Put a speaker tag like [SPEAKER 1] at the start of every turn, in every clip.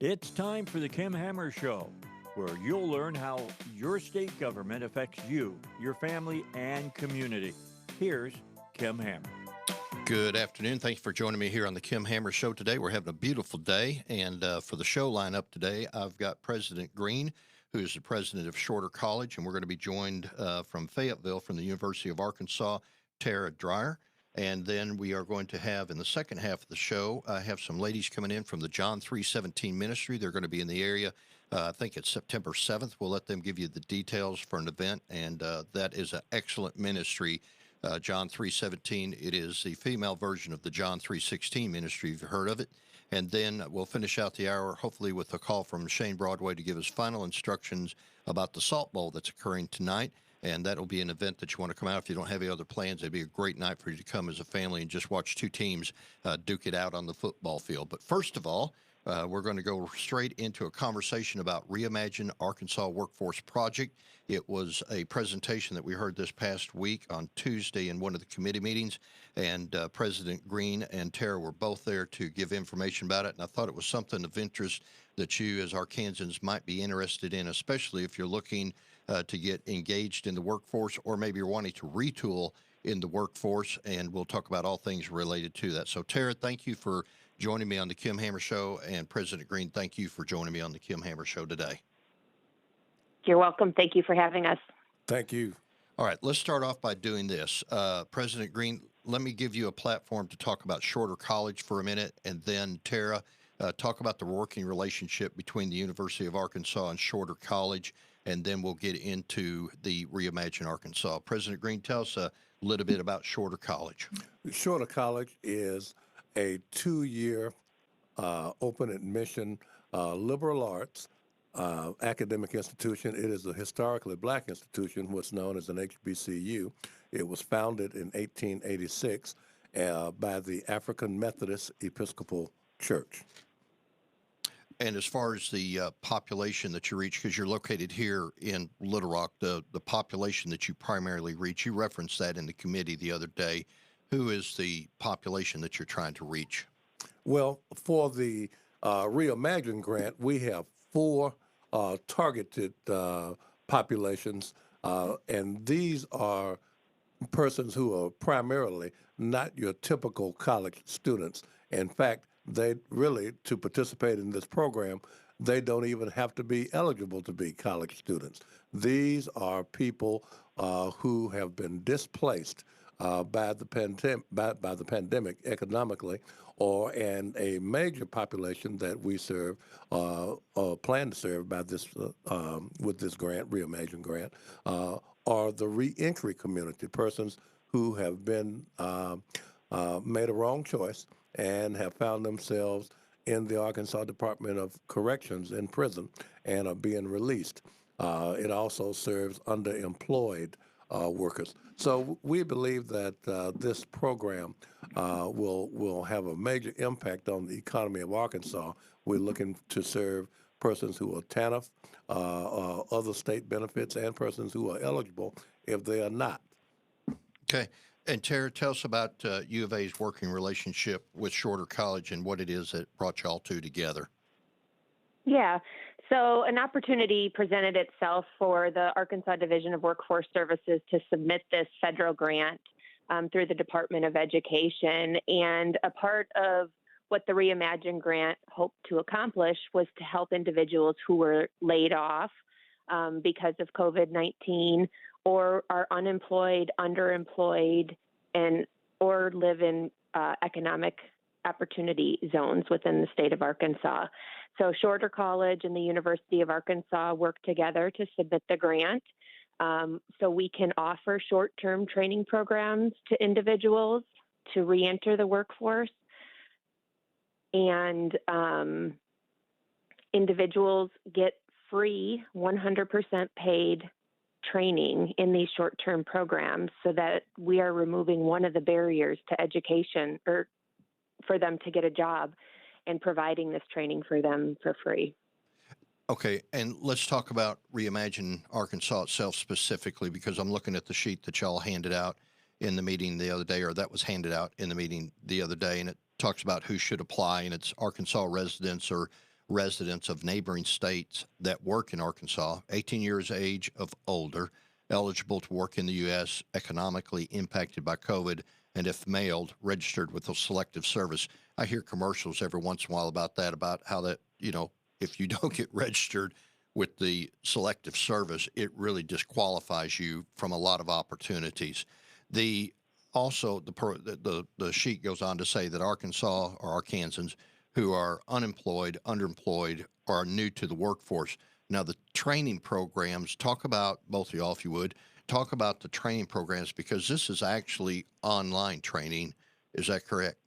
[SPEAKER 1] It's time for the Kim Hammer Show, where you'll learn how your state government affects you, your family, and community. Here's Kim Hammer.
[SPEAKER 2] Good afternoon. Thank you for joining me here on the Kim Hammer Show today. We're having a beautiful day, and for the show lineup today, I've got President Green, who is the president of Shorter College, and we're going to be joined from Fayetteville from the University of Arkansas, Tara Dreyer. And then we are going to have, in the second half of the show, I have some ladies coming in from the John 317 ministry. They're going to be in the area. I think it's September 7th. We'll let them give you the details for an event, and that is an excellent ministry. John 3:17. It is the female version of the John 3:16 ministry. If you've heard of it. And then we'll finish out the hour, hopefully, with a call from Shane Broadway to give us final instructions about the Salt Bowl that's occurring tonight. And that'll be an event that you want to come out. If you don't have any other plans, it'd be a great night for you to come as a family and just watch two teams duke it out on the football field. But first of all, we're going to go straight into a conversation about Reimagine Arkansas Workforce Project. It was a presentation that we heard this past week on Tuesday in one of the committee meetings, and President Green and Tara were both there to give information about it, and I thought it was something of interest that you as Arkansans might be interested in, especially if you're looking to get engaged in the workforce, or maybe you're wanting to retool in the workforce, and we'll talk about all things related to that. So, Tara, thank you for joining me on the Kim Hammer Show, and President Green, thank you for joining me on the Kim Hammer Show today.
[SPEAKER 3] You're welcome. Thank you for having us.
[SPEAKER 4] Thank you.
[SPEAKER 2] All right, let's start off by doing this. President Green, let me give you a platform to talk about Shorter College for a minute, and then Tara, talk about the working relationship between the University of Arkansas and Shorter College, and then we'll get into the Reimagine Arkansas. President Green, tell us a little bit about Shorter College.
[SPEAKER 4] Shorter College is a 2-year open admission liberal arts academic institution. It is a historically black institution, what's known as an HBCU. It was founded in 1886 by the African Methodist Episcopal Church.
[SPEAKER 2] And as far as the population that you reach, because you're located here in Little Rock, the population that you primarily reach, you referenced that in the committee the other day. Who is the population that you're trying to reach?
[SPEAKER 4] Well, for the Reimagine grant, we have 4 targeted populations, and these are persons who are primarily not your typical college students. In fact, they really, to participate in this program, they don't even have to be eligible to be college students. These are people who have been displaced by the pandemic economically, and a major population that we serve or plan to serve by this with this grant, Reimagine grant, are the reentry community, persons who have been made a wrong choice and have found themselves in the Arkansas Department of Corrections in prison and are being released. It also serves underemployed workers. So we believe that this program will have a major impact on the economy of Arkansas. We're looking to serve persons who are TANF, other state benefits, and persons who are eligible if they are not.
[SPEAKER 2] Okay. And Tara, tell us about U of A's working relationship with Shorter College and what it is that brought y'all two together.
[SPEAKER 3] Yeah. So an opportunity presented itself for the Arkansas Division of Workforce Services to submit this federal grant through the Department of Education. And a part of what the Reimagine grant hoped to accomplish was to help individuals who were laid off because of COVID-19 or are unemployed, underemployed, or live in economic opportunity zones within the state of Arkansas. So Shorter College and the University of Arkansas work together to submit the grant so we can offer short-term training programs to individuals to reenter the workforce. And individuals get free 100% paid training in these short-term programs so that we are removing one of the barriers to education or for them to get a job and providing this training for them for free.
[SPEAKER 2] Okay, and let's talk about Reimagine Arkansas itself specifically, because I'm looking at the sheet that y'all handed out in the meeting the other day, or that was handed out in the meeting the other day, and it talks about who should apply, and it's Arkansas residents or residents of neighboring states that work in Arkansas, 18 years age of older, eligible to work in the U.S., economically impacted by COVID, and if mailed, registered with a selective service. I hear commercials every once in a while about that, about how that, if you don't get registered with the selective service, it really disqualifies you from a lot of opportunities. The sheet goes on to say that Arkansas or Arkansans who are unemployed, underemployed, or are new to the workforce. Now, the training programs, talk about, both of y'all, if you would, talk about the training programs, because this is actually online training. Is that correct?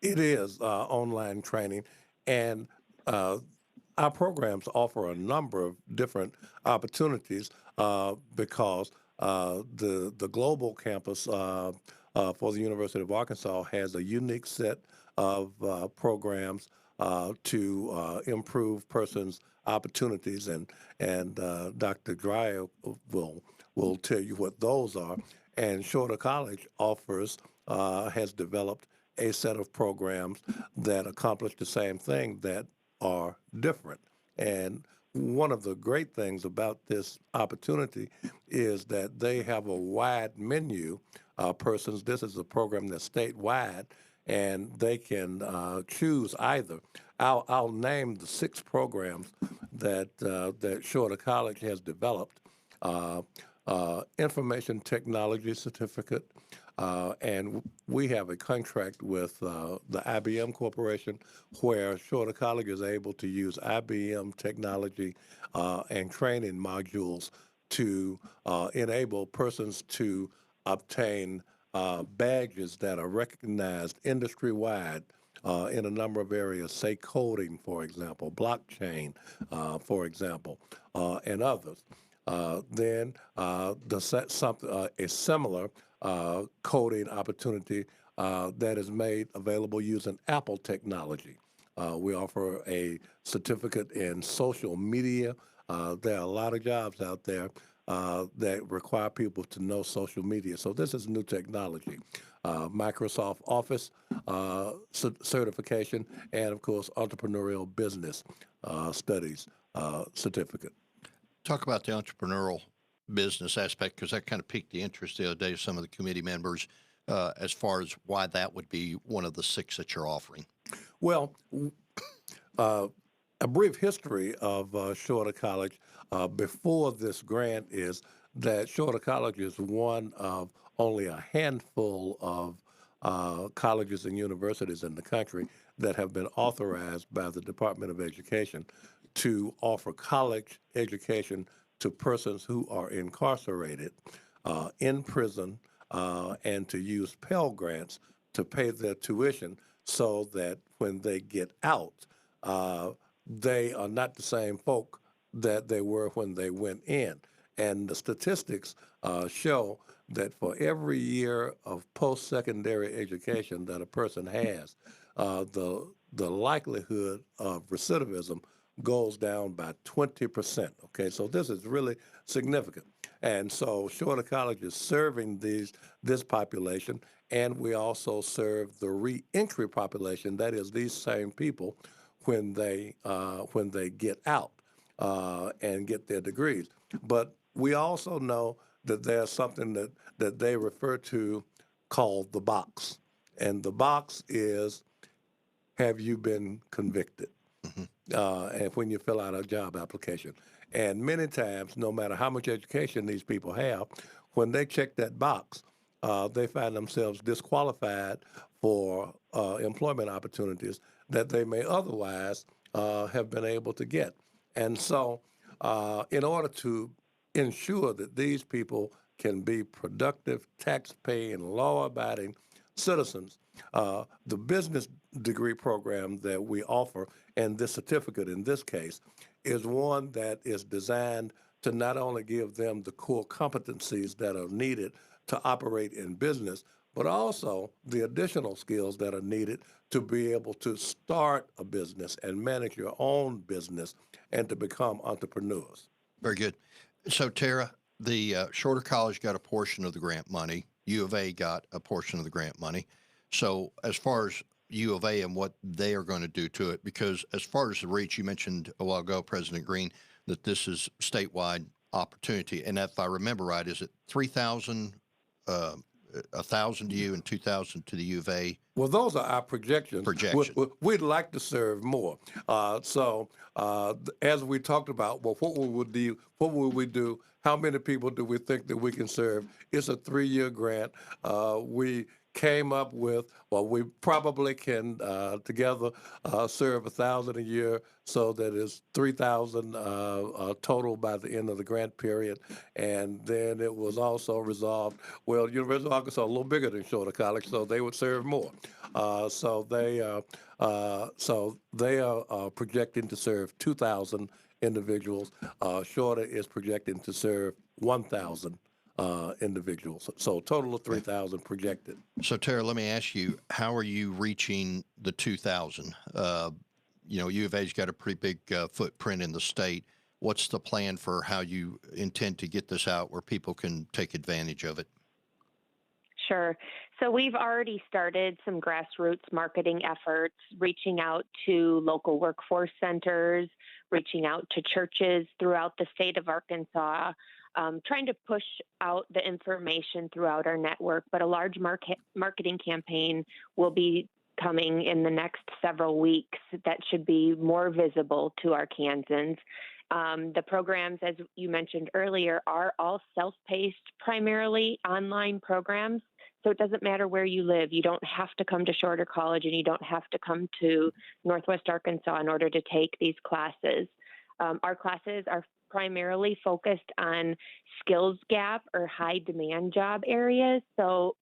[SPEAKER 4] It is online training, and our programs offer a number of different opportunities because the global campus for the University of Arkansas has a unique set of programs to improve persons' opportunities, and Dr. Dreyer will tell you what those are. And Shorter College has developed a set of programs that accomplish the same thing that are different. And one of the great things about this opportunity is that they have a wide menu. This is a program that's statewide, and they can choose either. I'll name the 6 programs that Shorter College has developed. Information Technology Certificate, and we have a contract with the IBM Corporation, where Shorter College is able to use IBM technology and training modules to enable persons to obtain badges that are recognized industry-wide in a number of areas, say coding, for example, blockchain, for example, and others. Then a similar coding opportunity that is made available using Apple technology. We offer a certificate in social media. There are a lot of jobs out there that require people to know social media. So this is new technology. Microsoft Office certification, and of course, entrepreneurial business studies certificate.
[SPEAKER 2] Talk about the entrepreneurial business aspect, because that kind of piqued the interest the other day of some of the committee members as far as why that would be one of the 6 that you're offering.
[SPEAKER 4] Well, a brief history of Shorter College before this grant is that Shorter College is one of only a handful of colleges and universities in the country that have been authorized by the Department of Education to offer college education to persons who are incarcerated, in prison, and to use Pell Grants to pay their tuition so that when they get out, they are not the same folk that they were when they went in. And the statistics show that for every year of post-secondary education that a person has, the likelihood of recidivism goes down by 20%. Okay, so this is really significant. And so Shorter College is serving this population, and we also serve the re-entry population. That is, these same people when they get out and get their degrees. But we also know that there's something that they refer to called the box, and the box is, have you been convicted? And when you fill out a job application. And many times, no matter how much education these people have, when they check that box, they find themselves disqualified for employment opportunities that they may otherwise have been able to get. And so in order to ensure that these people can be productive, tax-paying, law-abiding citizens, the business degree program that we offer, and this certificate in this case, is one that is designed to not only give them the core competencies that are needed to operate in business, but also the additional skills that are needed to be able to start a business and manage your own business and to become entrepreneurs.
[SPEAKER 2] Very good. So, Tara, the Shorter College got a portion of the grant money. U of A got a portion of the grant money. So as far as U of A and what they are going to do to it? Because as far as the reach, you mentioned a while ago, President Green, that this is statewide opportunity. And if I remember right, is it 3,000, 1,000 to you and 2,000 to the U of A?
[SPEAKER 4] Well, those are our projections. We'd like to serve more. As we talked about, well, what will we do? How many people do we think that we can serve? It's a 3-year grant. We came up with, well, we probably can together serve 1,000 a year, so that is 3,000 total by the end of the grant period. And then it was also resolved, well, University of Arkansas a little bigger than Shorter College, so they would serve more. So they are projecting to serve 2,000 individuals. Shorter is projecting to serve 1,000 individuals. So a total of 3,000 projected.
[SPEAKER 2] So Tara, let me ask you, how are you reaching the 2,000? U of A's got a pretty big footprint in the state. What's the plan for how you intend to get this out where people can take advantage of it?
[SPEAKER 3] Sure. So we've already started some grassroots marketing efforts, reaching out to local workforce centers, reaching out to churches throughout the state of Arkansas, trying to push out the information throughout our network. But a large marketing campaign will be coming in the next several weeks that should be more visible to Arkansans. The programs, as you mentioned earlier, are all self-paced, primarily online programs. So it doesn't matter where you live. You don't have to come to Shorter College, and you don't have to come to Northwest Arkansas in order to take these classes. Our classes are primarily focused on skills gap or high demand job areas. So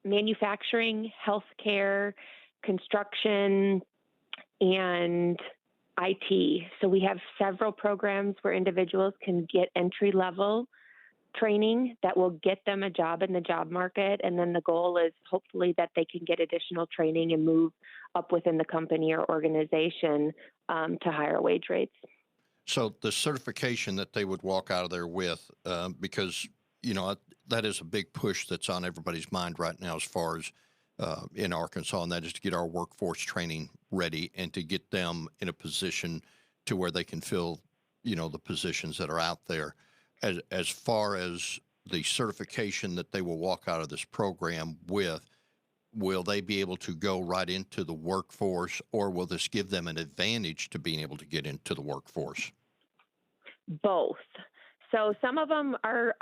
[SPEAKER 3] manufacturing, healthcare, construction, and IT. So we have several programs where individuals can get entry-level training that will get them a job in the job market. And then the goal is hopefully that they can get additional training and move up within the company or organization to higher wage rates.
[SPEAKER 2] So the certification that they would walk out of there with, because, that is a big push that's on everybody's mind right now as far as in Arkansas, and that is to get our workforce training ready and to get them in a position to where they can fill, the positions that are out there. As far as the certification that they will walk out of this program with, will they be able to go right into the workforce, or will this give them an advantage to being able to get into the workforce?
[SPEAKER 3] Both. So some of them are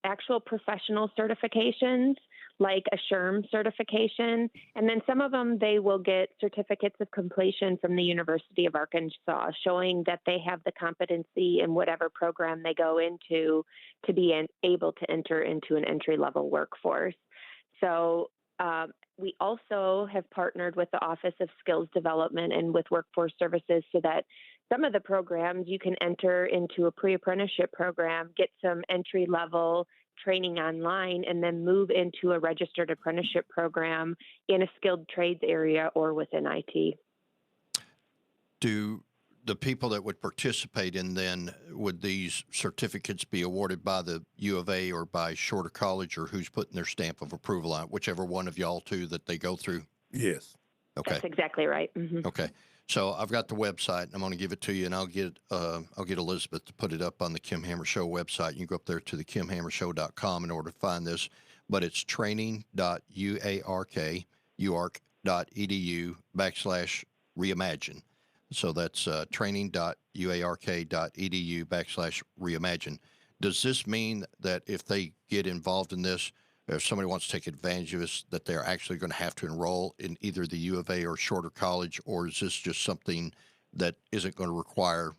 [SPEAKER 3] actual professional certifications, like a SHRM certification. And then some of them, they will get certificates of completion from the University of Arkansas, showing that they have the competency in whatever program they go into to be able to enter into an entry-level workforce. So we also have partnered with the Office of Skills Development and with Workforce Services so that some of the programs you can enter into a pre-apprenticeship program, get some entry-level training online, and then move into a registered apprenticeship program in a skilled trades area or within IT.
[SPEAKER 2] Do the people that would participate in then, would these certificates be awarded by the U of A or by Shorter College, or who's putting their stamp of approval on it, whichever one of y'all two that they go through?
[SPEAKER 4] Yes.
[SPEAKER 2] Okay.
[SPEAKER 3] That's exactly right. Mm-hmm.
[SPEAKER 2] Okay. So I've got the website, and I'm going to give it to you, and I'll get Elizabeth to put it up on the Kim Hammer Show website. You can go up there to the kimhammershow.com in order to find this, but it's training.uark.edu/reimagine. So that's training.uark.edu/reimagine. Does this mean that if they get involved in this, if somebody wants to take advantage of this, that they're actually going to have to enroll in either the U of A or Shorter College, or is this just something that isn't going to require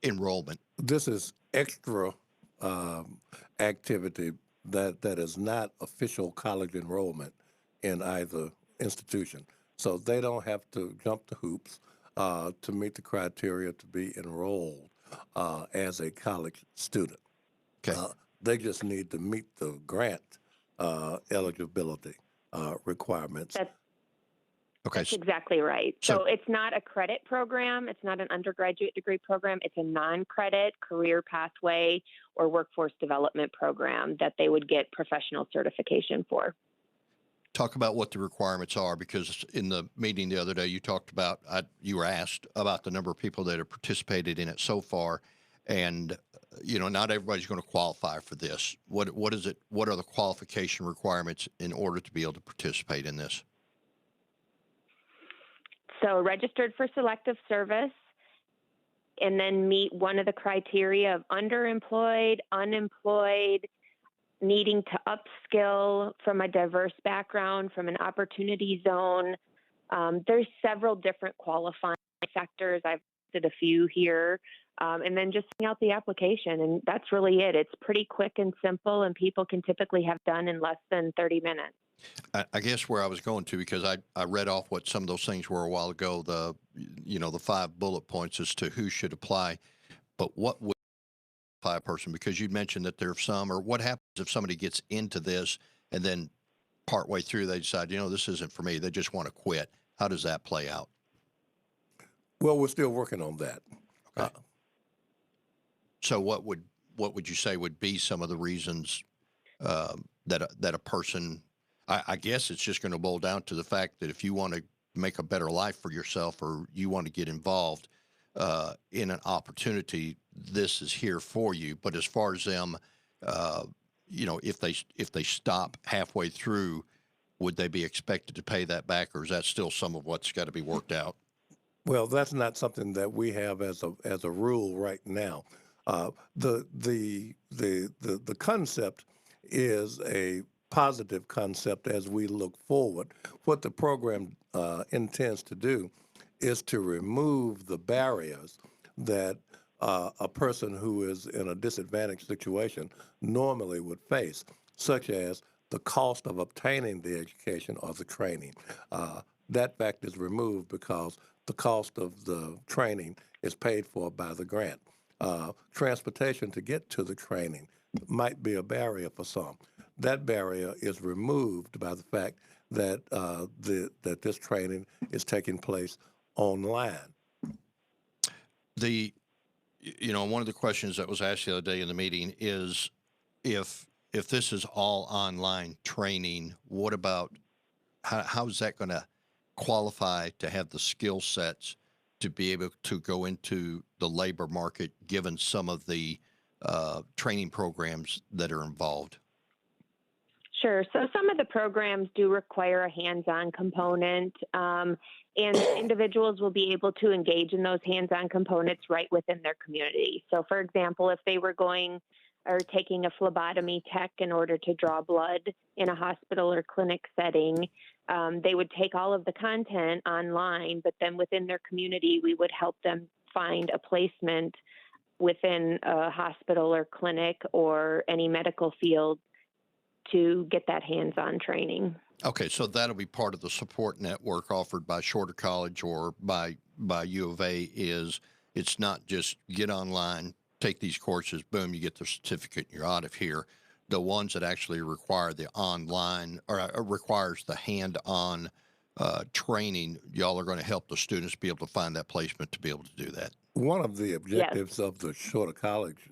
[SPEAKER 2] enrollment?
[SPEAKER 4] This is extra activity that is not official college enrollment in either institution. So they don't have to jump the hoops to meet the criteria to be enrolled as a college student.
[SPEAKER 2] Okay.
[SPEAKER 4] They just need to meet the grant eligibility requirements.
[SPEAKER 3] That's exactly right. So it's not a credit program. It's not an undergraduate degree program. It's a non-credit career pathway or workforce development program that they would get professional certification for.
[SPEAKER 2] talk about what the requirements are, because in the meeting the other day, you talked about, you were asked about the number of people that have participated in it so far. And, not everybody's going to qualify for this. What is it? What are the qualification requirements in order to be able to participate in this?
[SPEAKER 3] So registered for selective service, and then meet one of the criteria of underemployed, unemployed, needing to upskill, from a diverse background, from an opportunity zone. There's several different qualifying factors. I've listed a few here. And then just filling out the application. And that's really it. It's pretty quick and simple, and people can typically have done in less than 30 minutes.
[SPEAKER 2] I guess where I was going to, because I read off what some of those things were a while ago, the 5 bullet points as to who should apply, but what would qualify a person? Because you mentioned that there are some, or what happens if somebody gets into this and then partway through they decide, this isn't for me, they just want to quit. How does that play out?
[SPEAKER 4] Well, we're still working on that.
[SPEAKER 2] Okay. So what would you say would be some of the reasons that a person, I guess it's just going to boil down to the fact that if you want to make a better life for yourself, or you want to get involved in an opportunity, this is here for you. But as far as them, if they stop halfway through, would they be expected to pay that back, or is that still some of what's got to be worked out?
[SPEAKER 4] Well, that's not something that we have as a rule right now. The concept is a positive concept as we look forward. What the program intends to do is to remove the barriers that a person who is in a disadvantaged situation normally would face, such as the cost of obtaining the education or the training. That fact is removed because the cost of the training is paid for by the grant. Transportation to get to the training might be a barrier for some. That barrier is removed by the fact that that this training is taking place online.
[SPEAKER 2] One of the questions that was asked the other day in the meeting is, if this is all online training, what about how is that going to qualify to have the skill sets to be able to go into the labor market, given some of the training programs that are involved?
[SPEAKER 3] Sure. So some of the programs do require a hands-on component, and individuals will be able to engage in those hands-on components right within their community. So, for example, if they were going or taking a phlebotomy tech in order to draw blood in a hospital or clinic setting, they would take all of the content online, but then within their community, we would help them find a placement within a hospital or clinic or any medical field to get that hands-on training.
[SPEAKER 2] Okay, so that'll be part of the support network offered by Shorter College or by U of A. It's not just get online, take these courses, boom, you get the certificate, and you're out of here. The ones that actually require the online, or requires the hand-on training, y'all are going to help the students be able to find that placement to be able to do that.
[SPEAKER 4] One of the objectives of the Shorter College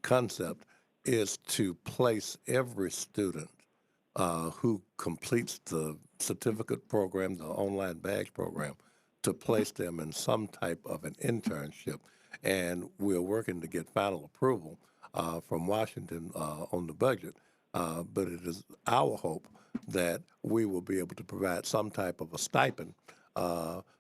[SPEAKER 4] concept is to place every student who completes the certificate program, the online badge program, to place them in some type of an internship. And we're working to get final approval from Washington on the budget. But it is our hope that we will be able to provide some type of a stipend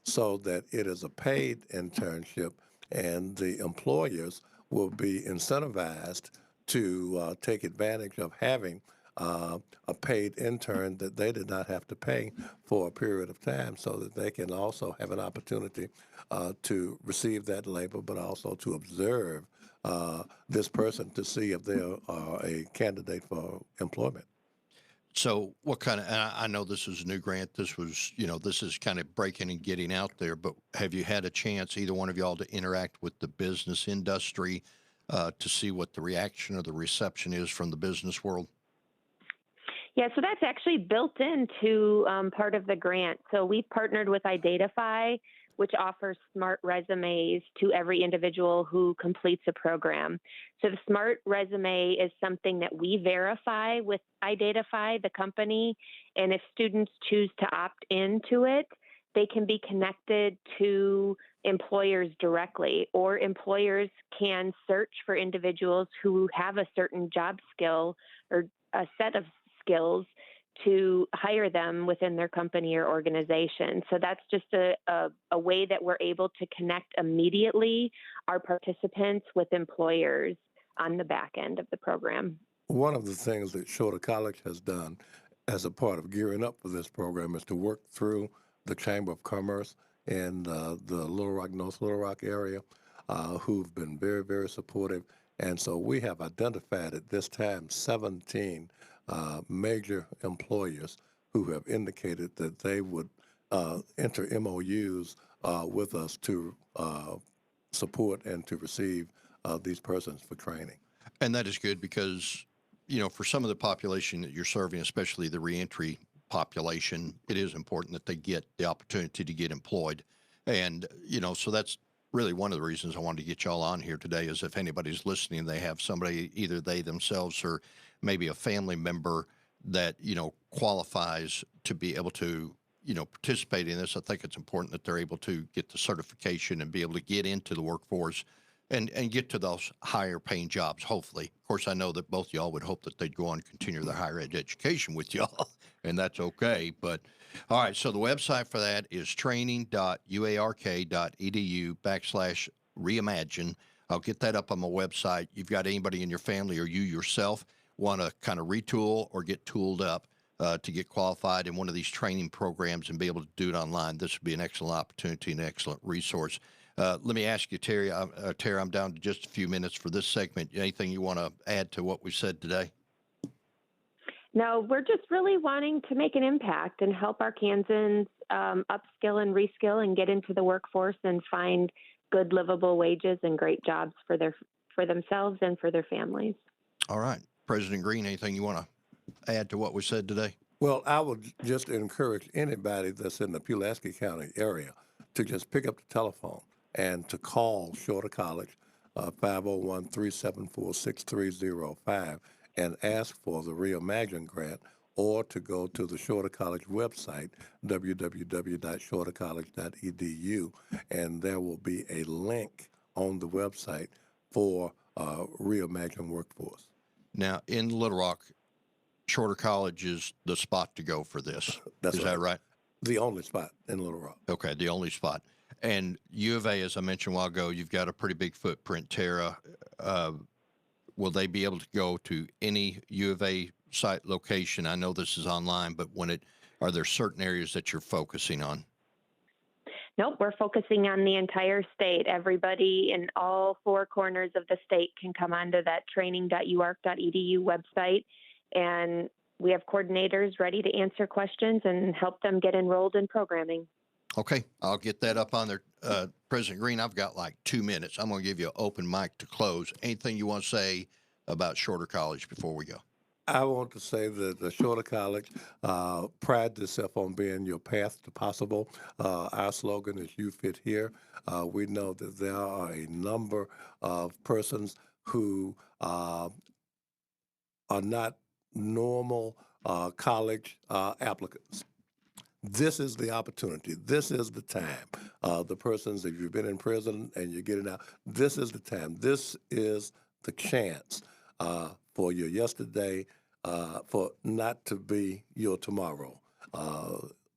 [SPEAKER 4] so that it is a paid internship, and the employers will be incentivized to take advantage of having a paid intern that they did not have to pay for a period of time, so that they can also have an opportunity to receive that labor, but also to observe this person to see if they are a candidate for employment.
[SPEAKER 2] So what kind of, and I know this is a new grant, this was, this is kind of breaking and getting out there, but have you had a chance, either one of y'all, to interact with the business industry to see what the reaction or the reception is from the business world?
[SPEAKER 3] Yeah, so that's actually built into part of the grant. So we've partnered with Identify, which offers smart resumes to every individual who completes a program. So the smart resume is something that we verify with Identify, the company, and if students choose to opt into it, they can be connected to employers directly, or employers can search for individuals who have a certain job skill or a set of skills to hire them within their company or organization. So that's just a way that we're able to connect immediately our participants with employers on the back end of the program.
[SPEAKER 4] One of the things that Shorter College has done as a part of gearing up for this program is to work through the Chamber of Commerce in the Little Rock, North Little Rock area, who've been very, very supportive. And so we have identified at this time 17 major employers who have indicated that they would enter MOUs with us to support and to receive these persons for training.
[SPEAKER 2] And that is good because, you know, for some of the population that you're serving, especially the reentry population, it is important that they get the opportunity to get employed. And, you know, so that's really one of the reasons I wanted to get y'all on here today is if anybody's listening, they have somebody, either they themselves or maybe a family member that, you know, qualifies to be able to, you know, participate in this. I think it's important that they're able to get the certification and be able to get into the workforce and get to those higher paying jobs, hopefully. Of course, I know that both y'all would hope that they'd go on and continue their higher ed education with y'all, and that's okay. But all right, so the website for that is training.uark.edu/reimagine. I'll get that up on my website. You've got anybody in your family or you yourself want to kind of retool or get tooled up to get qualified in one of these training programs and be able to do it online, this would be an excellent opportunity and an excellent resource. Let me ask you, Terry, I'm down to just a few minutes for this segment. Anything you want to add to what we said today?
[SPEAKER 3] No, we're just really wanting to make an impact and help Arkansans upskill and reskill and get into the workforce and find good livable wages and great jobs for themselves and for their families.
[SPEAKER 2] All right. President Green, anything you want to add to what we said today?
[SPEAKER 4] Well, I would just encourage anybody that's in the Pulaski County area to just pick up the telephone and to call Shorter College, 501-374-6305, and ask for the Reimagine grant, or to go to the Shorter College website, www.shortercollege.edu, and there will be a link on the website for Reimagine Workforce.
[SPEAKER 2] Now, in Little Rock, Shorter College is the spot to go for this.
[SPEAKER 4] That's
[SPEAKER 2] Is that right?
[SPEAKER 4] The only spot in Little Rock.
[SPEAKER 2] Okay, the only spot. And U of A, as I mentioned a while ago, you've got a pretty big footprint, Tara. Will they be able to go to any U of A site location? I know this is online, but are there certain areas that you're focusing on?
[SPEAKER 3] Nope, we're focusing on the entire state. Everybody in all four corners of the state can come onto that training.uark.edu website, and we have coordinators ready to answer questions and help them get enrolled in programming.
[SPEAKER 2] Okay, I'll get that up on there. President Green, I've got like 2 minutes. I'm going to give you an open mic to close. Anything you want to say about Shorter College before we go?
[SPEAKER 4] I want to say that the Shorter College prides itself on being your path to possible. Our slogan is "You Fit Here." We know that there are a number of persons who are not normal college applicants. This is the opportunity. This is the time. The persons, if you've been in prison and you're getting out, this is the time. This is the chance for your yesterday, for not to be your tomorrow.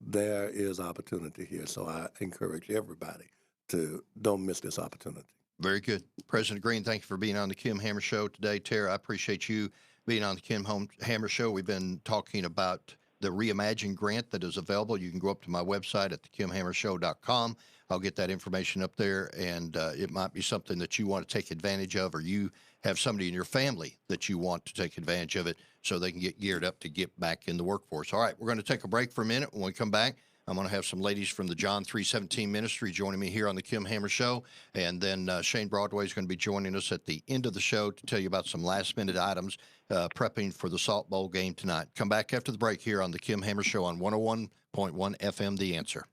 [SPEAKER 4] There is opportunity here. So I encourage everybody to don't miss this opportunity.
[SPEAKER 2] Very good. President Green, thank you for being on the Kim Hammer Show today. Tara, I appreciate you being on the Kim Hammer Show. We've been talking about the Reimagine grant that is available. You can go up to my website at thekimhammershow.com. I'll get that information up there, and it might be something that you want to take advantage of, or you have somebody in your family that you want to take advantage of it so they can get geared up to get back in the workforce. All right, we're going to take a break for a minute. When we come back, I'm going to have some ladies from the John 3:17 ministry joining me here on the Kim Hammer Show, and then Shane Broadway is going to be joining us at the end of the show to tell you about some last-minute items prepping for the Salt Bowl game tonight. Come back after the break here on the Kim Hammer Show on 101.1 FM, The Answer.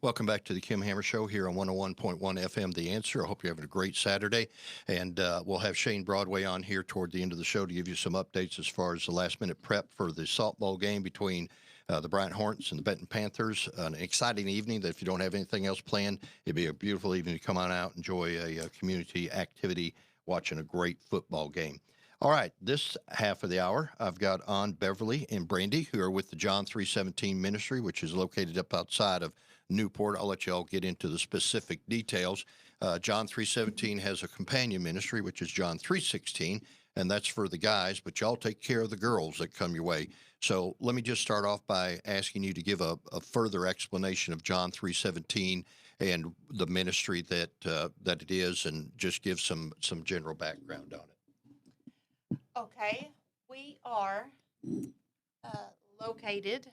[SPEAKER 2] Welcome back to the Kim Hammer Show here on 101.1 FM, The Answer. I hope you're having a great Saturday. And we'll have Shane Broadway on here toward the end of the show to give you some updates as far as the last-minute prep for the Salt Bowl game between the Bryant Hornets and the Benton Panthers. An exciting evening that if you don't have anything else planned, it'd be a beautiful evening to come on out, enjoy a community activity, watching a great football game. All right, this half of the hour, I've got on Beverly and Brandy, who are with the John 317 Ministry, which is located up outside of Newport. I'll let you all get into the specific details. John 317 has a companion ministry, which is John 316, and that's for the guys, but y'all take care of the girls that come your way. So let me just start off by asking you to give a further explanation of John 317 and the ministry that it is, and just give some general background on it.
[SPEAKER 5] Okay, we are located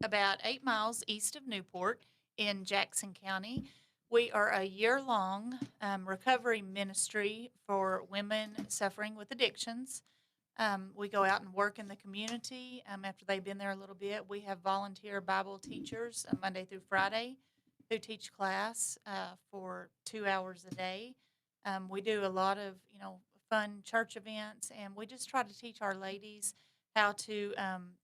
[SPEAKER 5] about 8 miles east of Newport in Jackson County. We are a year-long recovery ministry for women suffering with addictions. We go out and work in the community after they've been there a little bit. We have volunteer Bible teachers Monday through Friday who teach class for 2 hours a day. We do a lot of, fun church events, and we just try to teach our ladies how to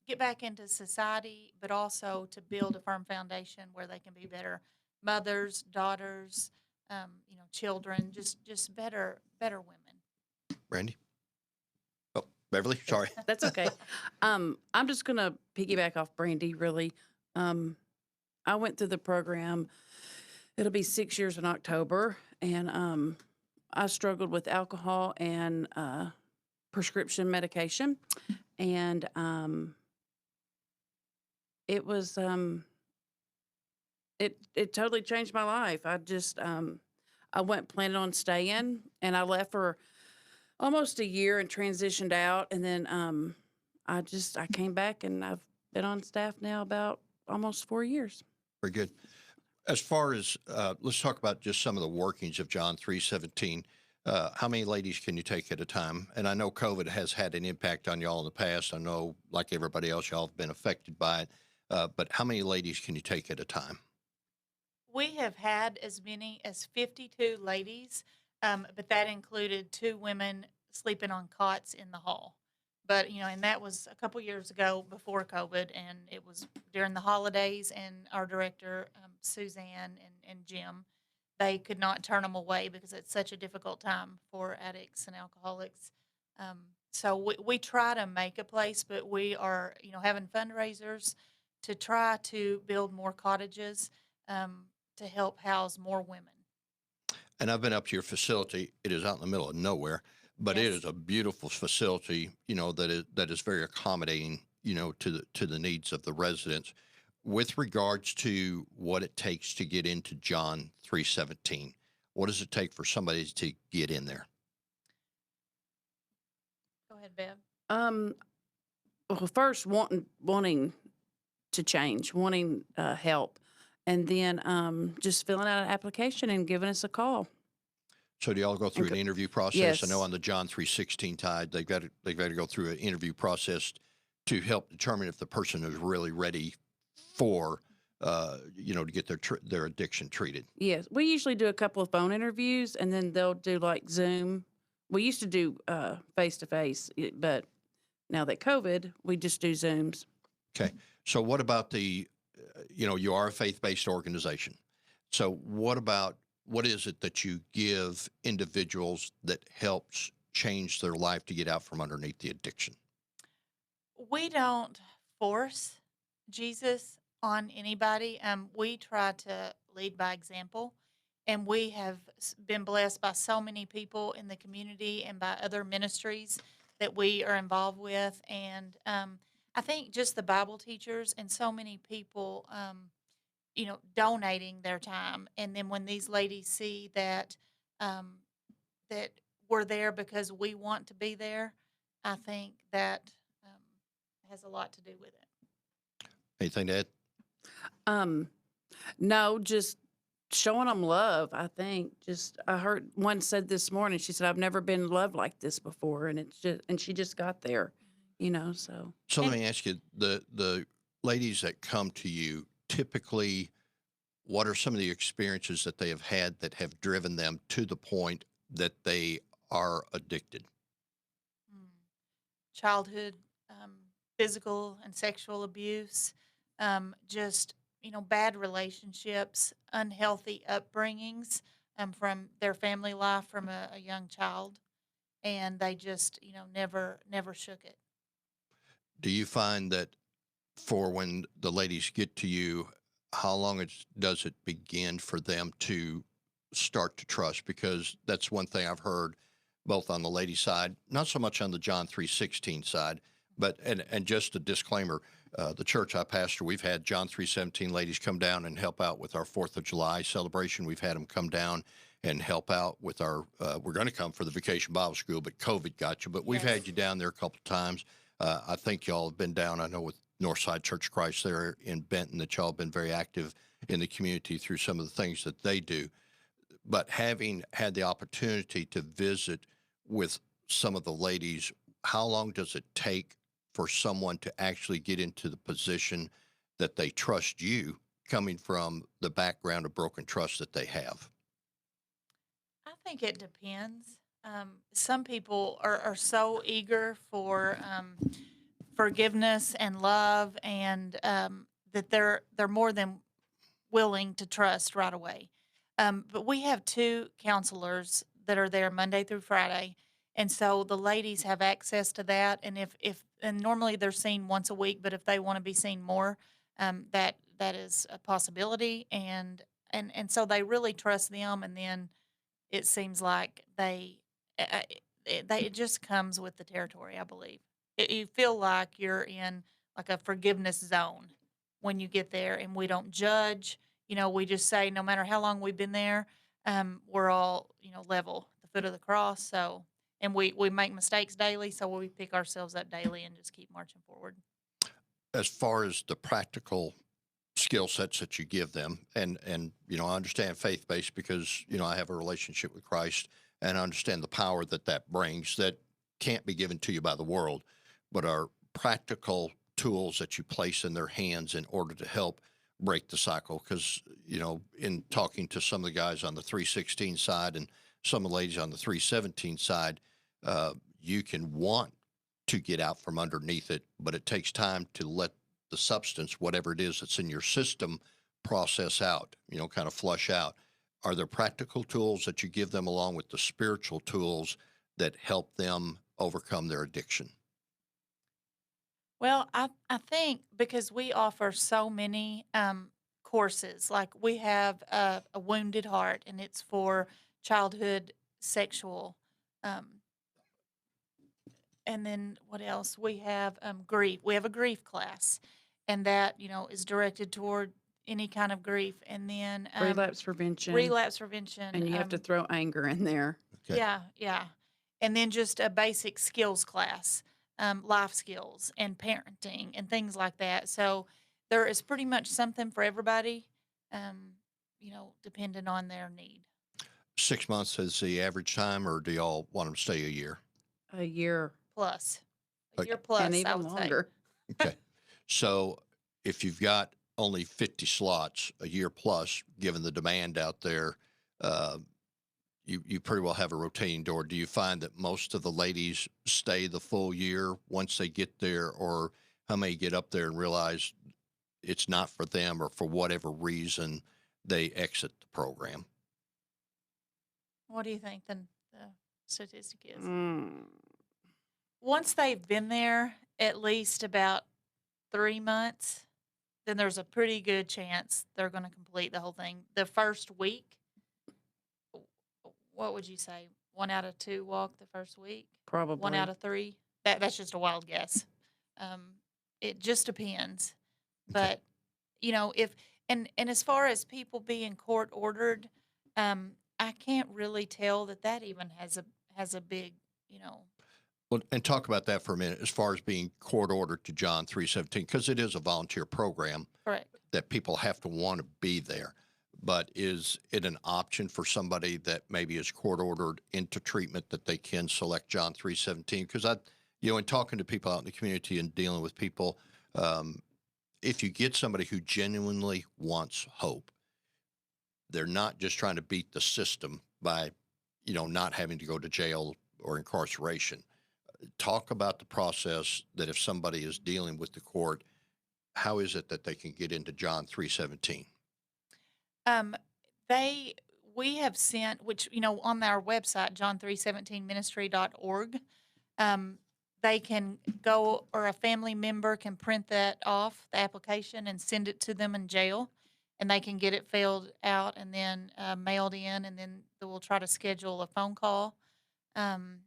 [SPEAKER 5] get back into society, but also to build a firm foundation where they can be better mothers, daughters, children, just better women.
[SPEAKER 2] Brandy? Oh, Beverly, sorry.
[SPEAKER 6] That's okay. I'm just going to piggyback off Brandy, really. I went through the program. It'll be 6 years in October, and I struggled with alcohol and prescription medication, and it was it totally changed my life. I went planning on staying, and I left for almost a year and transitioned out, and then I came back, and I've been on staff now about almost 4 years.
[SPEAKER 2] Very good. As far as, let's talk about just some of the workings of John 317. How many ladies can you take at a time? And I know COVID has had an impact on y'all in the past. I know, like everybody else, y'all have been affected by it. But how many ladies can you take at a time?
[SPEAKER 5] We have had as many as 52 ladies, but that included 2 women sleeping on cots in the hall. But, and that was a couple years ago before COVID, and it was during the holidays, and our director, Suzanne and Jim, they could not turn them away because it's such a difficult time for addicts and alcoholics. So we try to make a place, but we are, having fundraisers to try to build more cottages to help house more women.
[SPEAKER 2] And I've been up to your facility. It is out in the middle of nowhere, but it
[SPEAKER 5] Yes.
[SPEAKER 2] is a beautiful facility, that is very accommodating, to the needs of the residents. With regards to what it takes to get into John 317, what does it take for somebody to get in there?
[SPEAKER 5] Go ahead, Bev.
[SPEAKER 6] Well, first wanting to change, wanting help, and then just filling out an application and giving us a call.
[SPEAKER 2] So do y'all go through an interview process?
[SPEAKER 6] Yes.
[SPEAKER 2] I know on the John 316 side, they've got to go through an interview process to help determine if the person is really ready for, to get their addiction treated.
[SPEAKER 6] Yes, we usually do a couple of phone interviews, and then they'll do like Zoom. We used to do face-to-face, but now that COVID, we just do Zooms.
[SPEAKER 2] Okay. So what about you are a faith-based organization. So what is it that you give individuals that helps change their life to get out from underneath the addiction?
[SPEAKER 5] We don't force Jesus on anybody. We try to lead by example, and we have been blessed by so many people in the community and by other ministries that we are involved with. And I think just the Bible teachers and so many people, donating their time. And then when these ladies see that that we're there because we want to be there, I think that has a lot to do with it.
[SPEAKER 2] Anything to add?
[SPEAKER 6] No, just showing them love. I think I heard one said this morning. She said, "I've never been loved like this before," and she just got there, So
[SPEAKER 2] So let me ask you: the ladies that come to you typically, what are some of the experiences that they have had that have driven them to the point that they are addicted?
[SPEAKER 5] Mm. Childhood physical and sexual abuse, just bad relationships, unhealthy upbringings from their family life from a young child, and they just never shook it.
[SPEAKER 2] Do you find that for when the ladies get to you, how long does it begin for them to start to trust? Because that's one thing I've heard both on the lady side, not so much on the John 3:16 side, but and just a disclaimer, the church I pastor, we've had John 3:17 ladies come down and help out with our 4th of July celebration. We've had them come down and help out with our, we're going to come for the Vacation Bible School, but COVID got you. But we've had
[SPEAKER 5] Yes.
[SPEAKER 2] you down there a couple of times. I think y'all have been down, I know, with Northside Church of Christ there in Benton, that y'all have been very active in the community through some of the things that they do. But having had the opportunity to visit with some of the ladies, how long does it take for someone to actually get into the position that they trust you, coming from the background of broken trust that they have?
[SPEAKER 5] I think it depends. Some people are so eager for forgiveness and love, and that they're more than willing to trust right away. But we have two counselors that are there Monday through Friday, and so the ladies have access to that. And if and normally they're seen once a week, but if they want to be seen more, that is a possibility. And so they really trust them, and then it seems like it just comes with the territory, I believe. You feel like you're in like a forgiveness zone when you get there, and we don't judge. We just say no matter how long we've been there, we're all level at the foot of the cross. So, and we make mistakes daily, so we pick ourselves up daily and just keep marching forward.
[SPEAKER 2] As far as the practical skill sets that you give them, and I understand faith-based because I have a relationship with Christ, and I understand the power that brings that can't be given to you by the world, but are practical tools that you place in their hands in order to help break the cycle. Because in talking to some of the guys on the 316 side and some of the ladies on the 317 side, you can want to get out from underneath it, but it takes time to let the substance, whatever it is that's in your system, process out, kind of flush out. Are there practical tools that you give them along with the spiritual tools that help them overcome their addiction?
[SPEAKER 5] Well, I think because we offer so many courses, like we have a wounded heart, and it's for childhood sexual. Um, and then what else? We have grief. We have a grief class, and that is directed toward any kind of grief. And then
[SPEAKER 6] Relapse prevention.
[SPEAKER 5] relapse prevention.
[SPEAKER 6] And you have to throw anger in there.
[SPEAKER 2] Okay.
[SPEAKER 5] Yeah. And then just a basic skills class, life skills and parenting and things like that. So there is pretty much something for everybody, depending on their need.
[SPEAKER 2] 6 months is the average time, or do y'all want them to stay a year?
[SPEAKER 6] A year.
[SPEAKER 5] Plus, a
[SPEAKER 2] Okay.
[SPEAKER 5] year plus,
[SPEAKER 6] And
[SPEAKER 5] I
[SPEAKER 6] even
[SPEAKER 5] would say.
[SPEAKER 6] longer.
[SPEAKER 2] Okay. So if you've got only 50 slots, a year plus, given the demand out there, you pretty well have a rotating door. Do you find that most of the ladies stay the full year once they get there, or how many get up there and realize it's not for them, or for whatever reason they exit the program?
[SPEAKER 5] What do you think the statistic is?
[SPEAKER 6] Mm.
[SPEAKER 5] Once they've been there at least about 3 months, then there's a pretty good chance they're going to complete the whole thing. The first week, what would you say? 1 out of 2 walk the first week?
[SPEAKER 6] Probably.
[SPEAKER 5] 1 out of 3? That's just a wild guess. It just depends. But if and as far as people being court ordered, I can't really tell that even has a big
[SPEAKER 2] Well, and talk about that for a minute as far as being court ordered to John 3:17, because it is a volunteer program
[SPEAKER 5] correct.
[SPEAKER 2] that people have to want to be there. But is it an option for somebody that maybe is court ordered into treatment that they can select John 3:17? Because in talking to people out in the community and dealing with people, if you get somebody who genuinely wants hope, they're not just trying to beat the system by, not having to go to jail or incarceration. Talk about the process that if somebody is dealing with the court, how is it that they can get into John 3:17?
[SPEAKER 5] Um, we have sent, which, on our website, john317ministry.org, they can go, or a family member can print that off, the application, and send it to them in jail, and they can get it filled out and then mailed in, and then we'll try to schedule a phone call. Um,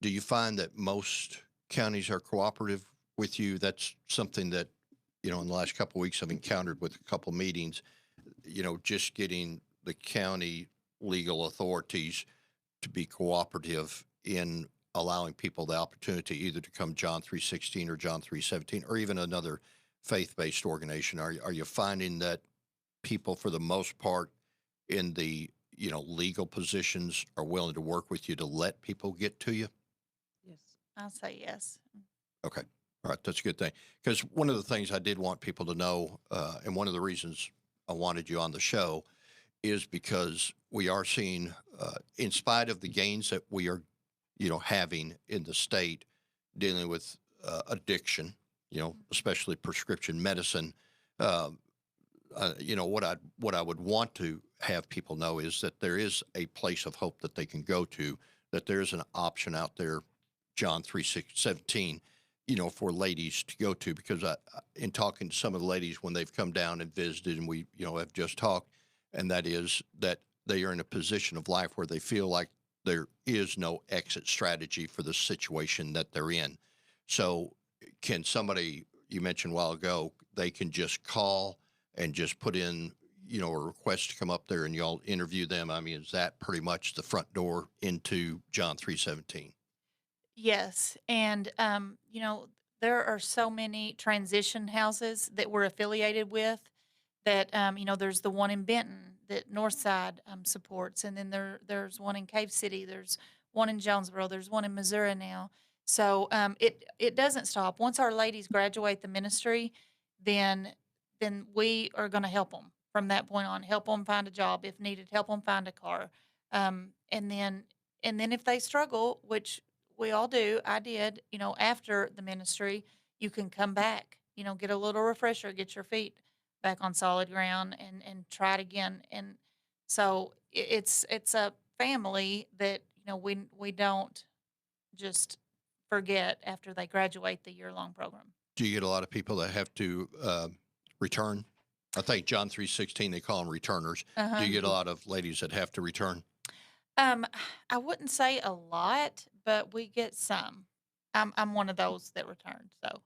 [SPEAKER 2] Do you find that most counties are cooperative with you? That's something that, in the last couple of weeks I've encountered with a couple meetings, just getting the county legal authorities to be cooperative in allowing people the opportunity either to come John 3:16 or John 3:17 or even another faith-based organization. Are you finding that people, for the most part, in the legal positions are willing to work with you to let people get to you?
[SPEAKER 6] Yes.
[SPEAKER 5] I'll say yes.
[SPEAKER 2] Okay. All right. That's a good thing. Because one of the things I did want people to know, and one of the reasons I wanted you on the show, is because we are seeing, in spite of the gains that we are, having in the state dealing with addiction, especially prescription medicine. What I would want to have people know is that there is a place of hope that they can go to, that there is an option out there, John 3:17, for ladies to go to, because in talking to some of the ladies when they've come down and visited and we, have just talked, and that is that they are in a position of life where they feel like there is no exit strategy for the situation that they're in. So can somebody, you mentioned a while ago, they can just call and just put in, a request to come up there and y'all interview them? I mean, is that pretty much the front door into John 3:17?
[SPEAKER 5] Yes, and there are so many transition houses that we're affiliated with that there's the one in Benton that Northside supports, and then there's one in Cave City, there's one in Jonesboro, there's one in Missouri now. So it doesn't stop. Once our ladies graduate the ministry, then we are going to help them from that point on. Help them find a job if needed. Help them find a car, and then if they struggle, which we all do, I did. After the ministry, you can come back. Get a little refresher, get your feet back on solid ground, and try it again. And so it's a family that we don't just forget after they graduate the year-long program.
[SPEAKER 2] Do you get a lot of people that have to return? I think John 3:16, they call them returners.
[SPEAKER 5] Uh-huh.
[SPEAKER 2] Do you get a lot of ladies that have to return?
[SPEAKER 5] I wouldn't say a lot, but we get some. I'm one of those that returned. So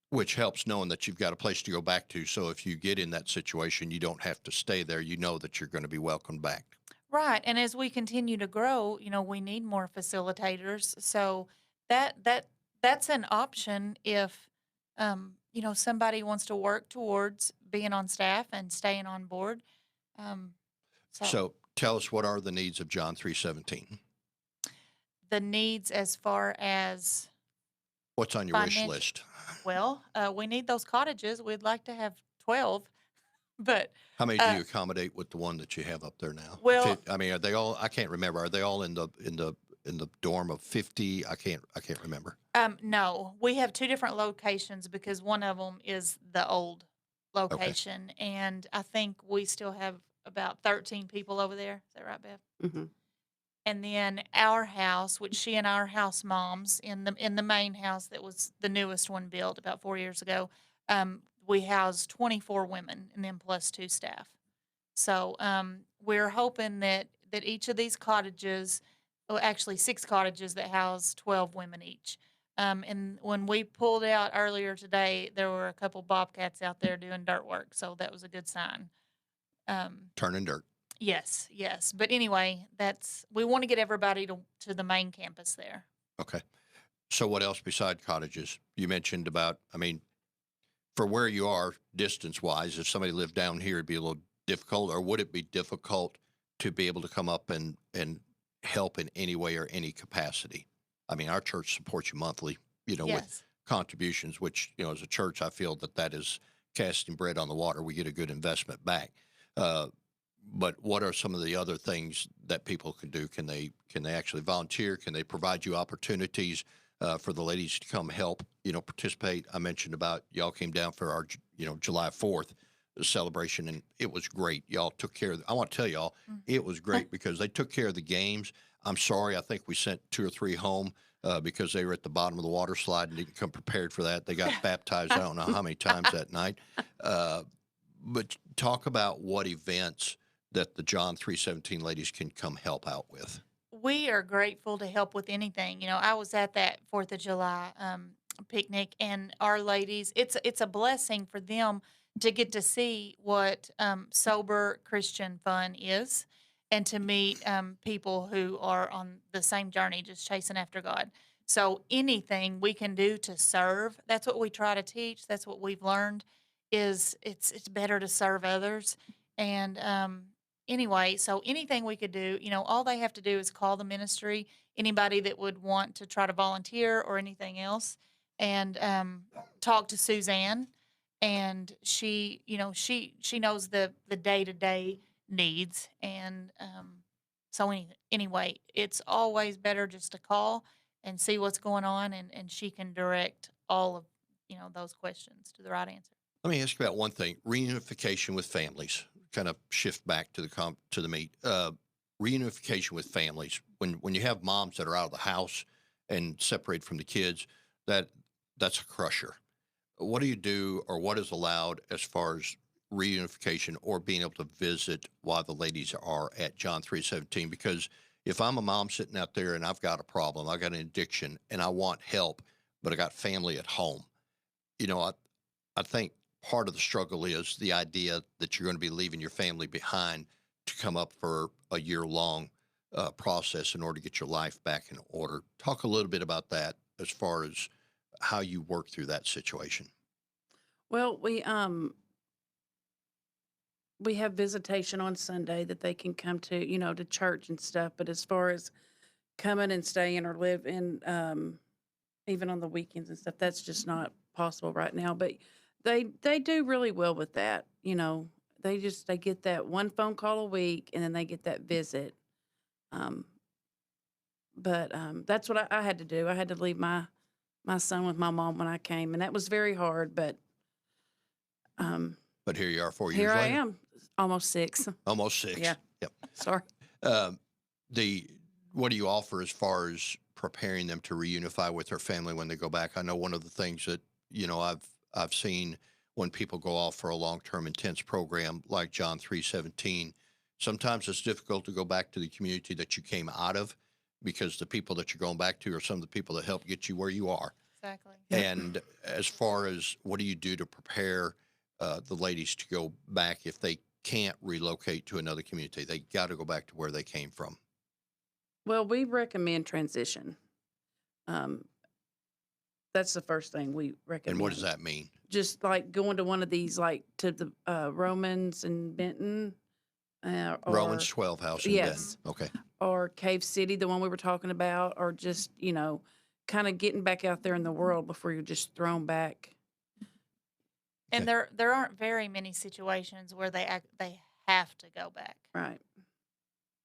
[SPEAKER 2] Which helps knowing that you've got a place to go back to. So if you get in that situation, you don't have to stay there. You know that you're going to be welcomed back.
[SPEAKER 5] right, and as we continue to grow, we need more facilitators. So that's an option if somebody wants to work towards being on staff and staying on board.
[SPEAKER 2] So tell us, what are the needs of John 3:17?
[SPEAKER 5] The needs as far as
[SPEAKER 2] What's on your wish
[SPEAKER 5] Financial-
[SPEAKER 2] list?
[SPEAKER 5] well, we need those cottages. We'd like to have 12, but
[SPEAKER 2] How many do you accommodate with the one that you have up there now?
[SPEAKER 5] Well-
[SPEAKER 2] I mean, are they all? I can't remember. Are they all in the dorm of 50? I can't remember.
[SPEAKER 5] no, we have two different locations because one of them is the old location, and I think we still have about 13 people over there. Is that right, Bev?
[SPEAKER 6] Mm-hmm.
[SPEAKER 5] And then our house, which she and our house moms in the main house that was the newest one built about 4 years ago, we housed 24 women and then plus 2 staff. So we're hoping that each of these cottages, well, actually 6 cottages that house 12 women each. And when we pulled out earlier today, there were a couple bobcats out there doing dirt work, so that was a good sign.
[SPEAKER 2] Turning dirt.
[SPEAKER 5] Yes. But anyway, we want to get everybody to the main campus there.
[SPEAKER 2] Okay. So what else beside cottages? You mentioned about, I mean, for where you are distance-wise, if somebody lived down here, it'd be a little difficult, or would it be difficult to be able to come up and help in any way or any capacity? I mean, our church supports you monthly, with
[SPEAKER 5] Yes.
[SPEAKER 2] contributions, which, as a church, I feel that is casting bread on the water. We get a good investment back. But what are some of the other things that people can do? Can they actually volunteer? Can they provide you opportunities for the ladies to come help, participate? I mentioned about y'all came down for our, July 4th celebration, and it was great. Y'all took care of, I want to tell y'all, it was great because they took care of the games. I'm sorry, I think we sent 2 or 3 home because they were at the bottom of the water slide and didn't come prepared for that. They got baptized, I don't know how many times that night. But talk about what events that the John 317 ladies can come help out with.
[SPEAKER 5] We are grateful to help with anything. I was at that 4th of July picnic, and our ladies, it's a blessing for them to get to see what sober Christian fun is, and to meet people who are on the same journey, just chasing after God. So anything we can do to serve, that's what we try to teach. That's what we've learned is it's better to serve others. And anyway, so anything we could do, all they have to do is call the ministry, anybody that would want to try to volunteer or anything else, and talk to Suzanne. And she knows the day-to-day needs. And so anyway, it's always better just to call and see what's going on, and she can direct all of, those questions to the right answer.
[SPEAKER 2] Let me ask you about one thing: reunification with families. Kind of shift back to the meat. Reunification with families. When you have moms that are out of the house and separate from the kids, that's a crusher. What do you do, or what is allowed as far as reunification or being able to visit while the ladies are at John 317? Because if I'm a mom sitting out there and I've got a problem, I've got an addiction, and I want help, but I got family at home, I think part of the struggle is the idea that you're going to be leaving your family behind to come up for a year-long process in order to get your life back in order. Talk a little bit about that as far as how you work through that situation.
[SPEAKER 6] Well, we have visitation on Sunday that they can come to, to church and stuff. But as far as coming and staying or live in, even on the weekends and stuff, that's just not possible right now. But they do really well with that. They get that one phone call a week, and then they get that visit. But that's what I had to do. I had to leave my son with my mom when I came, and that was very hard. But
[SPEAKER 2] here you are 4 years
[SPEAKER 6] here
[SPEAKER 2] later.
[SPEAKER 6] I am, almost 6.
[SPEAKER 2] Almost 6.
[SPEAKER 6] Yeah.
[SPEAKER 2] Yep.
[SPEAKER 6] Sorry.
[SPEAKER 2] What do you offer as far as preparing them to reunify with their family when they go back? I know one of the things that I've seen when people go off for a long-term intense program like John 317, sometimes it's difficult to go back to the community that you came out of, because the people that you're going back to are some of the people that help get you where you are.
[SPEAKER 5] Exactly.
[SPEAKER 2] And as far as what do you do to prepare the ladies to go back if they can't relocate to another community? They got to go back to where they came from.
[SPEAKER 6] Well, we recommend transition. That's the first thing we recommend.
[SPEAKER 2] And what does that mean?
[SPEAKER 6] Just like going to one of these, like to the Romans in Benton.
[SPEAKER 2] Romans 12 house in
[SPEAKER 6] yes.
[SPEAKER 2] Benton. Okay.
[SPEAKER 6] Or Cave City, the one we were talking about, or just, kind of getting back out there in the world before you're just thrown back.
[SPEAKER 5] And there aren't very many situations where they have to go back.
[SPEAKER 6] Right.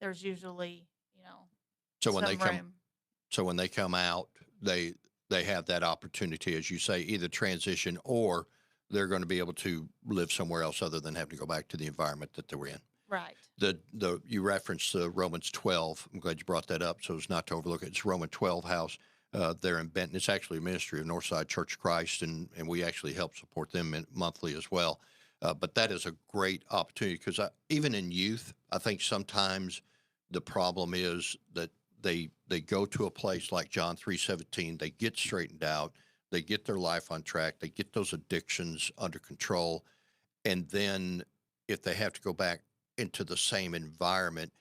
[SPEAKER 5] There's usually,
[SPEAKER 2] So when
[SPEAKER 5] some
[SPEAKER 2] they come out, they have that opportunity, as you say, either transition or they're going to be able to live somewhere else other than having to go back to the environment that they were in.
[SPEAKER 5] Right.
[SPEAKER 2] You referenced the Romans 12. I'm glad you brought that up, so as not to overlook it. It's Roman 12 house there in Benton. It's actually a ministry of Northside Church of Christ, and we actually help support them monthly as well. But that is a great opportunity, because even in youth, I think sometimes the problem is that they go to a place like John 3:17, they get straightened out, they get their life on track, they get those addictions under control, and then if they have to go back into the same environment,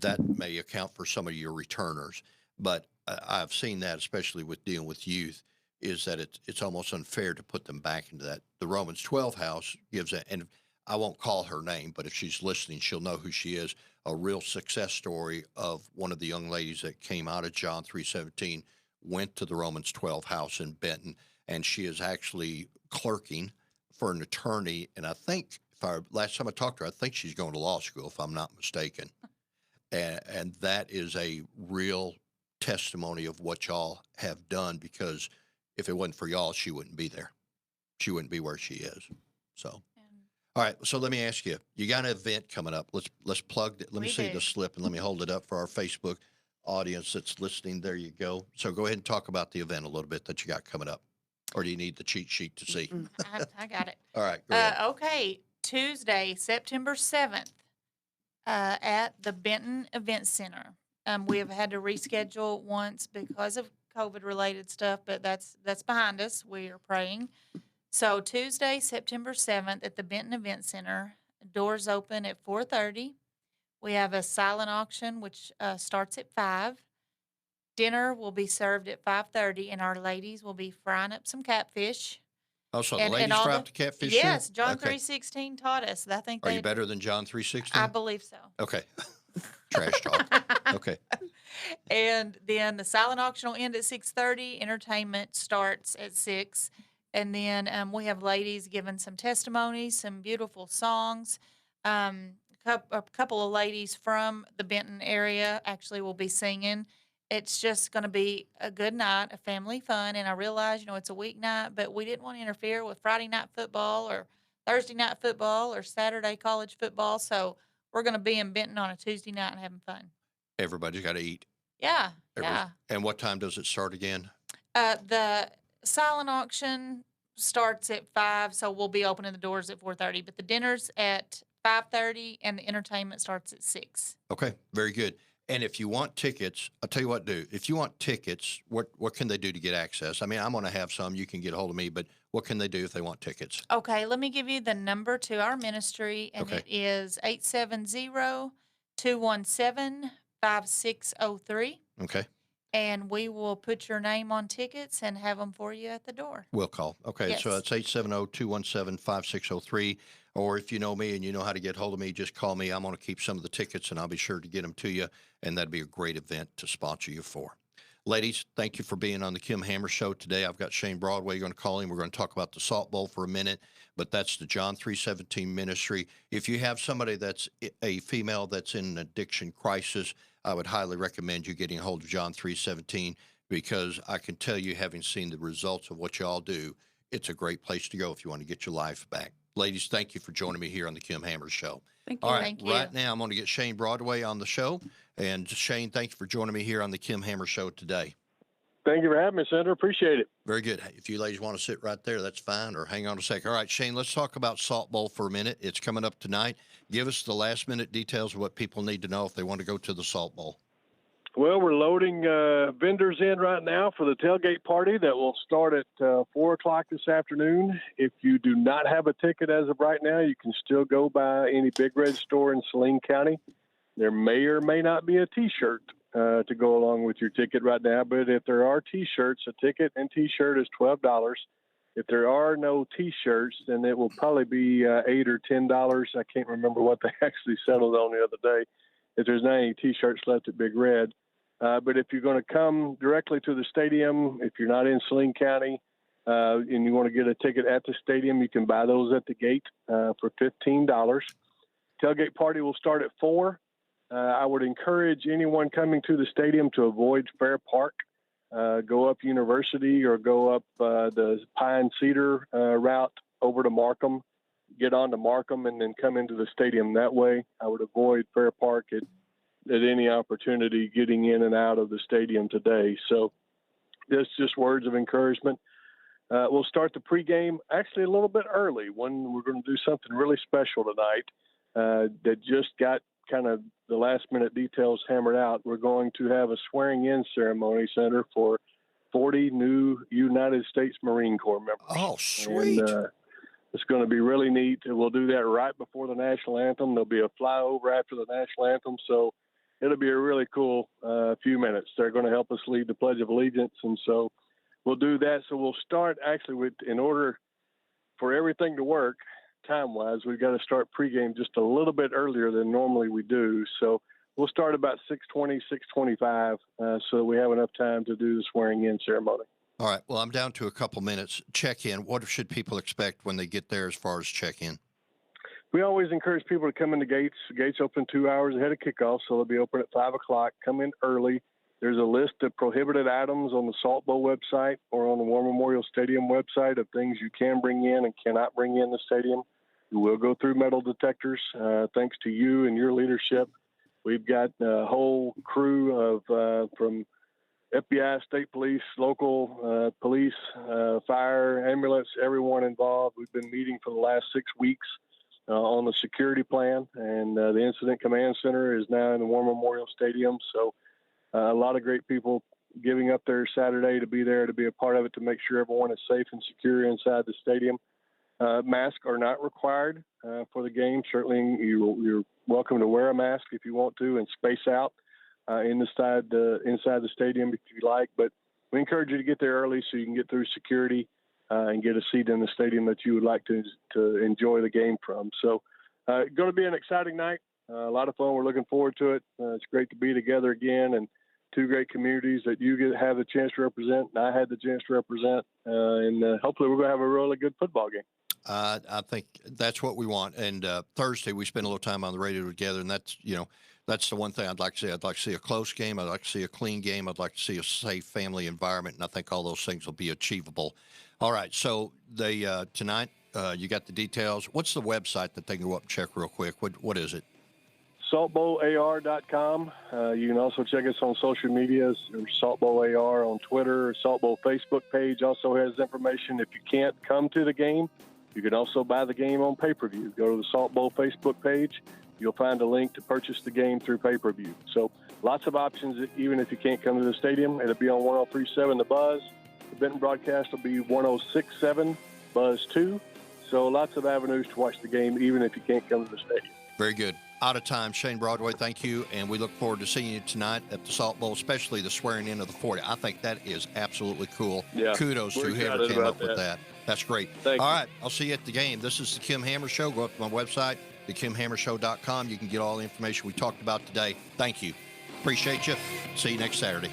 [SPEAKER 2] that may account for some of your returners. But I've seen that, especially with dealing with youth, is that it's almost unfair to put them back into that. The Romans 12 house gives that, and I won't call her name, but if she's listening, she'll know who she is. A real success story of one of the young ladies that came out of John 3:17, went to the Romans 12 house in Benton, and she is actually clerking for an attorney. And I think Last time I talked to her, I think she's going to law school, if I'm not mistaken. And that is a real testimony of what y'all have done, because if it wasn't for y'all, she wouldn't be there. She wouldn't be where she is. So, all right. So let me ask you, you got an event coming up. Let's plug it. Let me see the slip and let me hold it up for our Facebook audience that's listening. There you go. So go ahead and talk about the event a little bit that you got coming up. Or do you need the cheat sheet to see?
[SPEAKER 5] I got it.
[SPEAKER 2] All right. Go ahead.
[SPEAKER 5] Okay. Tuesday, September 7th, at the Benton Event Center. We have had to reschedule once because of COVID-related stuff, but that's behind us. We are praying. So Tuesday, September 7th at the Benton Event Center, doors open at 4:30. We have a silent auction, which starts at 5. Dinner will be served at 5:30, and our ladies will be frying up some catfish.
[SPEAKER 2] Oh, so the ladies fry up the catfish?
[SPEAKER 5] Yes,
[SPEAKER 2] too?
[SPEAKER 5] John
[SPEAKER 2] Okay.
[SPEAKER 5] 3:16 taught us. I think
[SPEAKER 2] Are you better than John 3:16?
[SPEAKER 5] I believe so.
[SPEAKER 2] Okay. Trash talk. Okay.
[SPEAKER 5] And then the silent auction will end at 6:30. Entertainment starts at 6. And then we have ladies giving some testimonies, some beautiful songs. A couple of ladies from the Benton area actually will be singing. It's just going to be a good night, a family fun. And I realize, it's a weeknight, but we didn't want to interfere with Friday night football or Thursday night football or Saturday college football. So we're going to be in Benton on a Tuesday night and having fun.
[SPEAKER 2] Everybody's got to eat.
[SPEAKER 5] Yeah, yeah.
[SPEAKER 2] And what time does it start again?
[SPEAKER 5] The silent auction starts at 5, so we'll be opening the doors at 4:30. But the dinner's at 5:30, and the entertainment starts at 6.
[SPEAKER 2] Okay, very good. And if you want tickets, I'll tell you what to do. If you want tickets, what can they do to get access? I mean, I'm going to have some. You can get a hold of me, but what can they do if they want tickets?
[SPEAKER 5] Okay, let me give you the number to our ministry, and it is 870-217-5603.
[SPEAKER 2] Okay.
[SPEAKER 5] And we will put your name on tickets and have them for you at the door.
[SPEAKER 2] We'll call. Okay,
[SPEAKER 5] Yes.
[SPEAKER 2] so it's 870-217-5603. Or if you know me and you know how to get hold of me, just call me. I'm going to keep some of the tickets, and I'll be sure to get them to you, and that'd be a great event to sponsor you for. Ladies, thank you for being on the Kim Hammer Show today. I've got Shane Broadway going to call in. We're going to talk about the Salt Bowl for a minute, but that's the John 3:17 ministry. If you have somebody that's a female that's in an addiction crisis, I would highly recommend you getting a hold of John 3:17, because I can tell you, having seen the results of what y'all do, it's a great place to go if you want to get your life back. Ladies, thank you for joining me here on the Kim Hammer Show.
[SPEAKER 6] Thank you.
[SPEAKER 2] All right,
[SPEAKER 5] Thank you.
[SPEAKER 2] right now I'm going to get Shane Broadway on the show. And Shane, thank you for joining me here on the Kim Hammer Show today.
[SPEAKER 7] Thank you for having me, Senator. Appreciate it.
[SPEAKER 2] Very good. If you ladies want to sit right there, that's fine, or hang on a second. All right, Shane, let's talk about Salt Bowl for a minute. It's coming up tonight. Give us the last-minute details of what people need to know if they want to go to the Salt Bowl.
[SPEAKER 7] Well, we're loading vendors in right now for the tailgate party that will start at 4 o'clock this afternoon. If you do not have a ticket as of right now, you can still go by any Big Red store in Saline County. There may or may not be a T-shirt to go along with your ticket right now, but if there are T-shirts, a ticket and T-shirt is $12. If there are no T-shirts, then it will probably be $8 or $10. I can't remember what they actually settled on the other day, if there's not any T-shirts left at Big Red. But if you're going to come directly to the stadium, if you're not in Saline County and you want to get a ticket at the stadium, you can buy those at the gate for $15. Tailgate party will start at 4. I would encourage anyone coming to the stadium to avoid Fair Park. Go up University or go up the Pine Cedar route over to Markham, get on to Markham, and then come into the stadium that way. I would avoid Fair Park at any opportunity getting in and out of the stadium today. So that's just words of encouragement. We'll start the pregame actually a little bit early when we're going to do something really special tonight that just got kind of the last minute details hammered out. We're going to have a swearing in ceremony, Senator, for 40 new United States Marine Corps members.
[SPEAKER 2] Oh, sweet.
[SPEAKER 7] And, it's going to be really neat. We'll do that right before the national anthem. There'll be a flyover after the national anthem. So it'll be a really cool few minutes. They're going to help us lead the Pledge of Allegiance. And so we'll do that. So we'll start actually with, in order for everything to work time-wise, we've got to start pregame just a little bit earlier than normally we do. So we'll start about 6:20, 6:25, so we have enough time to do the swearing-in ceremony.
[SPEAKER 2] All right. Well, I'm down to a couple minutes. Check-in. What should people expect when they get there as far as check-in?
[SPEAKER 7] We always encourage people to come in the gates. The gates open 2 hours ahead of kickoff, so they'll be open at 5 o'clock. Come in early. There's a list of prohibited items on the Salt Bowl website or on the War Memorial Stadium website of things you can bring in and cannot bring in the stadium. You will go through metal detectors. Thanks to you and your leadership, we've got a whole crew of from FBI, state police, local police, fire, ambulance, everyone involved. We've been meeting for the last 6 weeks on the security plan, and the Incident Command Center is now in the War Memorial Stadium. So a lot of great people giving up their Saturday to be there, to be a part of it, to make sure everyone is safe and secure inside the stadium. Masks are not required for the game. Certainly, you're welcome to wear a mask if you want to and space out inside the stadium if you like. But we encourage you to get there early so you can get through security and get a seat in the stadium that you would like to enjoy the game from. So going to be an exciting night. A lot of fun. We're looking forward to it. It's great to be together again, and two great communities that you have the chance to represent, and I had the chance to represent, and hopefully we're going to have a really good football game.
[SPEAKER 2] I think that's what we want. And Thursday we spent a little time on the radio together, and that's the one thing I'd like to see. I'd like to see a close game. I'd like to see a clean game. I'd like to see a safe family environment, and I think all those things will be achievable. All right, so tonight you got the details. What's the website that they can go up and check real quick? What is it?
[SPEAKER 7] saltbowlar.com. You can also check us on social medias, or Salt Bowl AR on Twitter. Or Salt Bowl Facebook page also has information. If you can't come to the game, you can also buy the game on pay-per-view. Go to the Salt Bowl Facebook page. You'll find a link to purchase the game through pay-per-view. So lots of options, even if you can't come to the stadium. It'll be on 103.7 The Buzz. The Benton broadcast will be 106.7 Buzz 2. So lots of avenues to watch the game, even if you can't come to the stadium.
[SPEAKER 2] Very good. Out of time. Shane Broadway, thank you. And we look forward to seeing you tonight at the Salt Bowl, especially the swearing in of the 40. I think that is absolutely cool.
[SPEAKER 7] Yeah,
[SPEAKER 2] kudos to whoever came up with that. That's great.
[SPEAKER 7] Thank you.
[SPEAKER 2] All right. I'll see you at the game. This is the Kim Hammer Show. Go up to my website, thekimhammershow.com. You can get all the information we talked about today. Thank you. Appreciate you. See you next Saturday.